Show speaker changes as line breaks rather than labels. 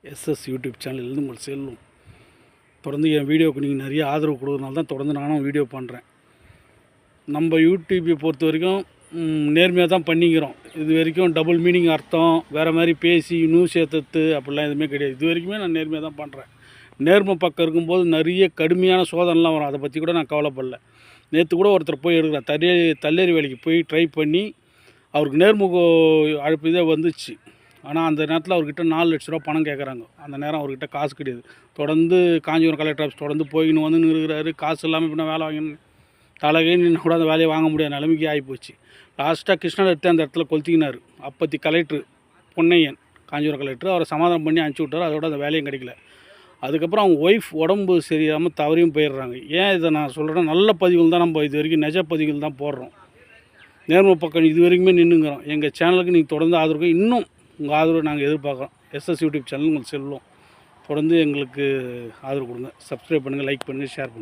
SS YouTube சேனல்லேருந்து உங்கள் செல்லும். தொடர்ந்து என் வீடியோவுக்கு நீங்கள் நிறைய ஆதரவு கொடுக்குறதுனால தான் தொடர்ந்து நானும் வீடியோ பண்ணுறேன். நம்ம யூடியூப்பை பொறுத்த வரைக்கும் நேர்மையாக தான் பண்ணிக்கிறோம். இது வரைக்கும் டபுள் மீனிங் அர்த்தம் வேறு மாதிரி பேசி நியூஸ் ஏற்றுறது அப்படிலாம் எதுவுமே கிடையாது. இது வரைக்குமே நான் நேர்மையாக தான் பண்ணுறேன். நேர்மை பக்கம் இருக்கும்போது நிறைய கடுமையான சோதனைலாம் வரும். அதை பற்றி கூட நான் கவலைப்படல. நேற்று கூட ஒருத்தர் போய் எடுக்கிறேன் தள்ளேரி வேலைக்கு போய் ட்ரை பண்ணி அவருக்கு நேர்முக அழைப்பு இதே வந்துச்சு. ஆனால் அந்த நேரத்தில் அவர்கிட்ட 4 லட்ச ரூபா பணம் கேட்குறாங்க. அந்த நேரம் அவர்கிட்ட காசு கிடையாது. தொடர்ந்து காஞ்சிபுரம் கலெக்டர் ஆஃபீஸ் தொடர்ந்து போயின்னு வந்து இருக்கிறாரு. காசு இல்லாமல் இப்போ வேலை வாங்கணும் தலைகை நின்று கூட அந்த வேலையை வாங்க முடியாத நிலைமைக்கு ஆகிப்போச்சு. லாஸ்ட்டாக கிருஷ்ணன் எடுத்து அந்த இடத்துல கொளுத்திக்கினார். அப்பத்தி கலெக்டர் பொன்னையன், காஞ்சிபுரம் கலெக்டர், அவரை சமாதானம் பண்ணி அனுப்பிச்சி விட்டார். அதோட அந்த வேலையும் கிடைக்கல. அதுக்கப்புறம் அவங்க ஒய்ஃப் உடம்பு சரியாமல் தவறியும் போயிடுறாங்க. ஏன் இதை நான் சொல்கிறேன்னா, நல்ல பதிவுகள் தான் நம்ம இது வரைக்கும் நிஜ பதிவுகள் தான் போடுறோம். நேர்மை பக்கம் இது வரைக்குமே நின்றுங்கிறோம். எங்கள் சேனலுக்கு நீங்கள் தொடர்ந்து ஆதரவு, இன்னும் உங்கள் ஆதரவு நாங்கள் எதிர்பார்க்குறோம். எஸ்எஸ் யூடியூப் சேனல் உங்களுக்கு செல்லும். தொடர்ந்து எங்களுக்கு ஆதரவு கொடுங்க. சப்ஸ்கிரைப் பண்ணுங்கள், லைக் பண்ணுங்கள், ஷேர் பண்ணுங்கள்.